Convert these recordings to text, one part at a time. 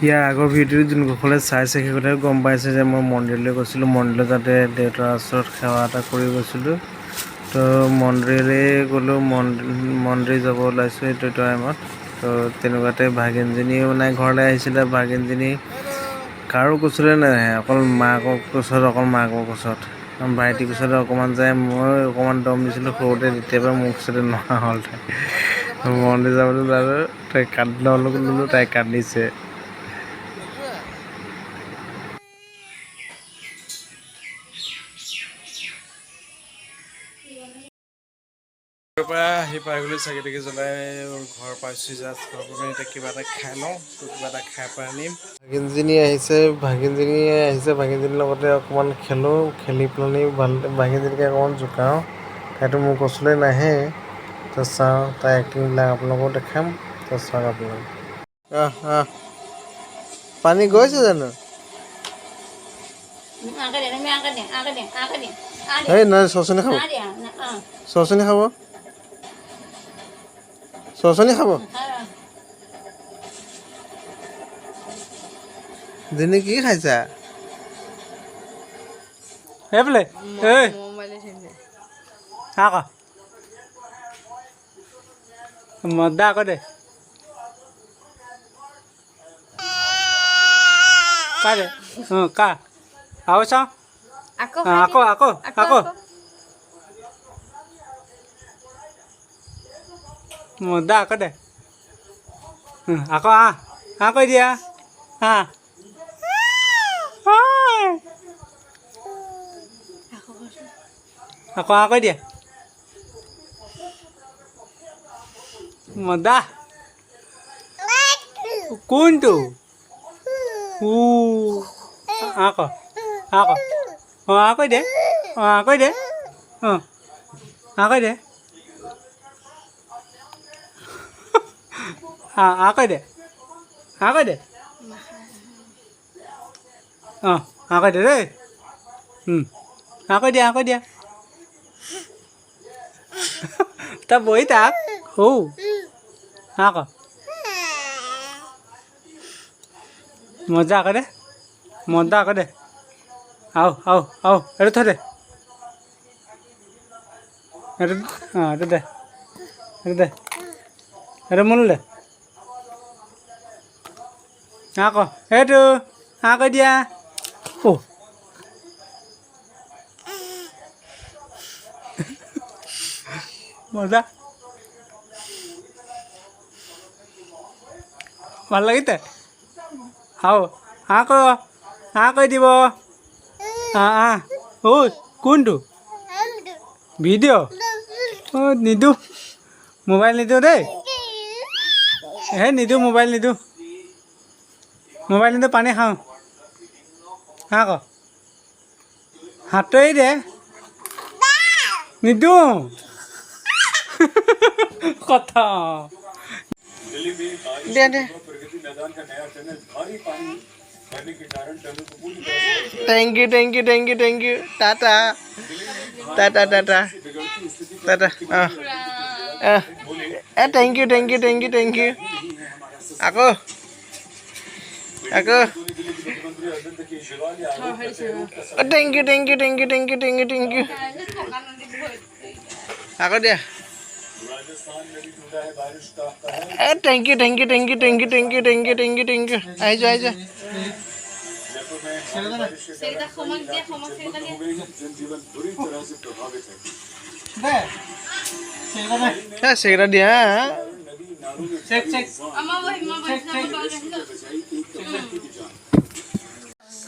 ইয়াৰ আগৰ ভিডিঅ'টো যোনসকলে চাইছে সেই কথাই গম পাইছে যে মই মন্দিৰলৈ গৈছিলোঁ। মন্দিৰত যাতে দেউতাৰ ওচৰত সেৱা এটা কৰি গৈছিলোঁ। তো মন্দিৰলৈ গ'লোঁ, মন্দিৰ যাব ওলাইছোঁ এইটো টাইমত। তো তেনেকুৱাতে ভাগিনজনীও মানে ঘৰলৈ আহিছিলে। ভাগিনজনী কাৰো কোচলৈ নাহে, অকল মাকৰ কোচত, ভাইটিৰ কোচতে অকণমান যায়। মই অকণমান দম দিছিলোঁ সৰুতে, তেতিয়াৰ মোৰ কোচতে নহা হ'ল তাই। মন্দিৰ যাবলৈ ওলালোঁ, তাই ল'লোঁ, তাই কান্দিছে। পৰা আহি পাই গ'লোঁ, চাকি তাকি জ্বলাই ঘৰ পাইছোঁ। জাষ্ট ঘৰ পৰা এতিয়া কিবা এটা খাই লওঁ, তো কিবা এটা খাই পাই আনিম। ভাগিনজনী আহিছে, ভাগিনজনীৰ লগতে অকণমান খেলোঁ, খেলি পেলানি ভাগিনজনীকে অকণমান জোকাওঁ। তাইতো মোৰ কোচলৈ নাহে। তো চাওঁ তাই এক্টিংবিলাক আপোনালোকেও দেখাম। তো চাওক আপোনালোকে। পানী গৈছে জানো? এই নহয়, চচনি খাব, চচনি খাব, চচনি খাব। দিনে কি খাইছা? এইফালে আকৌ মদা আকৌ দে কা দে কা আৰু চাওঁ আকৌ মদা আকৌ দে আকৌ কৈ দিয়া আকৌ কৈ দিয়া মদা কোনটো আকৌ কৈ দে কৈ দে কৈ দে কৈ দে কৈ দে কৈ দে দেই কৈ দিয়া তই বহি থাক আকৌ মজা আকৌ দে এইটো থৈ দে এইটো দে এইটো মোলৈ দে আকৌ এইটো কৈ দিয়া মজা ভাল লাগিছে কৈ দিব কোনটো ভিডিঅ' নিদিওঁ মোবাইল নিদিওঁ দেই নিদিওঁ মোবাইল নিদিওঁ পানী খাওঁ আকৌ হাতৰি দে নিদিওঁ কথা দে Thank you. Tata. Thank you. Ako. Thank you. Ako dia. Thank you. Ayo. Segera dia. Cek.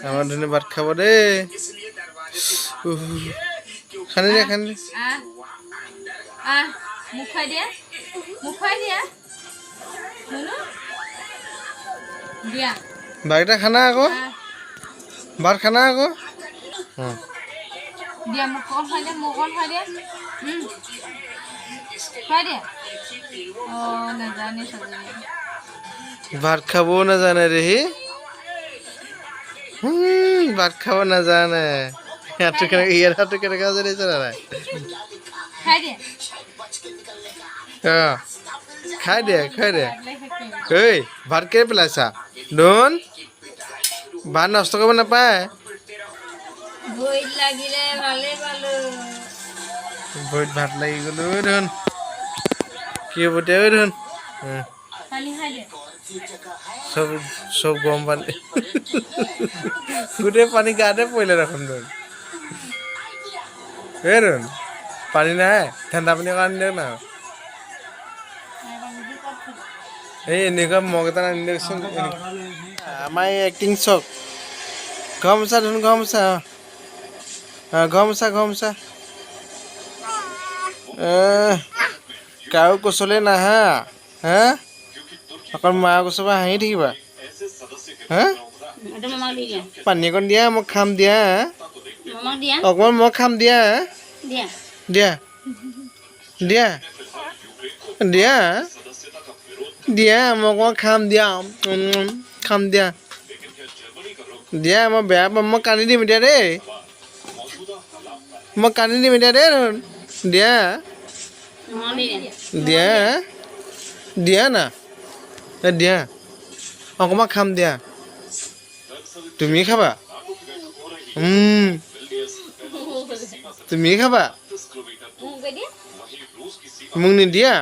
আমার জন্য ভাত খাবো রে খানে মুখ খাই দিয়া দিয়া বাড়িটা খানা আকৌ ভাত খানা আকৌ দিয়া মুখ খাই দিয়া নাজানে ভাত খাবও নাজানে ৰে সি ভাত খাব নাজানে ইয়াৰ হাতটো কেনেকৈ আছে দেখিছে নাই খাই দে এই ভাত কেই পেলাইছা ধন ভাত নষ্ট কৰিব নাপায় ভৰিত লাগিলে ভালে পালো ভৰিত ভাত লাগি গ'ল ঐ ধন কি হ'ব এতিয়া ঐ ধন পানী খাই দে চব গৰম পানী গোটেই পানী গাতে পৰিলে দেখোন ধন এই ধন পানী নাই ঠাণ্ডা পানী অকণ আনি দিয়ক না এই এনেকুৱা মগ এটা আনি দিয়কচোন আমাৰ এই এক্টিং চক ঘৰ মোচা ধন ঘৰ মোচা ঘৰ মোচা কাৰো কোচলে নাহা হা অকণ মাৰ কোচৰ পৰা হাঁহি থাকিবা হা পানী অকণ দিয়া মই খাম দিয়া অকণমান মই খাম দিয়া দিয়া দিয়া দিয়া দিয়া মই অকণমান খাম দিয়া খাম দিয়া দিয়া মই বেয়া পাম মই কান্দি দিম এতিয়া দেই মই কান্দি দিম এতিয়া দেই দিয়া দিয়া দিয়া না দিয়া অকণমান খাম দিয়া তুমি খাবা তুমি খাবা মোক নিদিয়া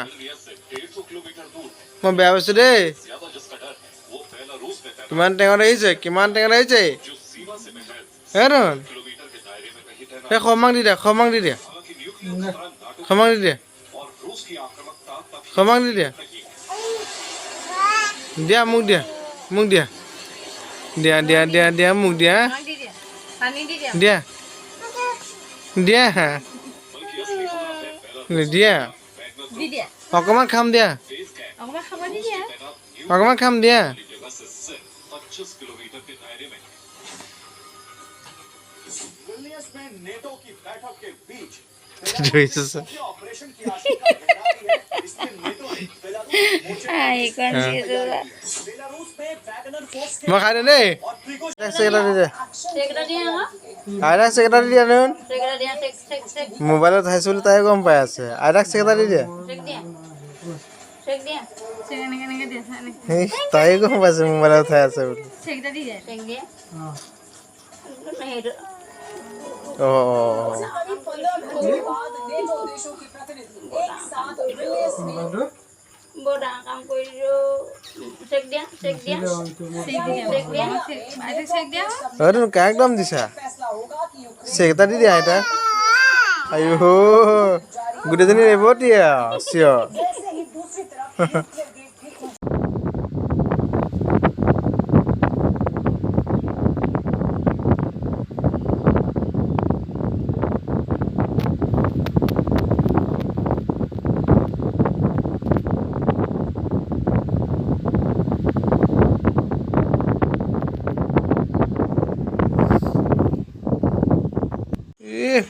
মই বেয়া পাইছোঁ দেই কিমান টেঙত আহিছে হে ধন এই ক্ষমাক দি দিয়া ক্ষমাক দি দিয়া দিয়া মোক দিয়া মোক দিয়া মোক দিয়া দিয়া নিদিয়া অকণমান খাম দিয়া মই খাই দে দেই চেকেটা দি দিয়া দেখোন মোবাইলত চাইছোঁ বুলি তাই গম পাই আছে আইতাক চেকেটা দি দিয়া তাই গম পাইছে মোবাইলত চাই আছে বুলি একদম দিছা চেকেটা দি দিয়া আইতা আইঅ গোটেইজনী ৰেবতী আৰু চিঞৰ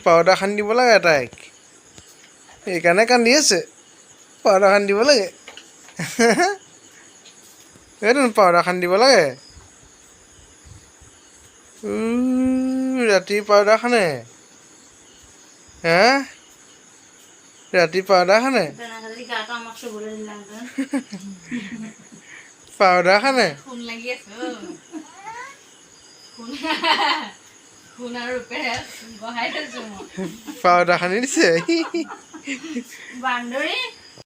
পাউডাৰ সানি দিব লাগে তাইক সেইকাৰণে কান্দি আছে পাউডাৰ সানি দিব লাগে এইটো পাউডাৰ সানি দিব লাগে ৰাতি পাউডাৰ সানে হা ৰাতি পাউডাৰ সানে পাউডাৰ সানে পাউডাৰ সানি দিছে বান্দৰী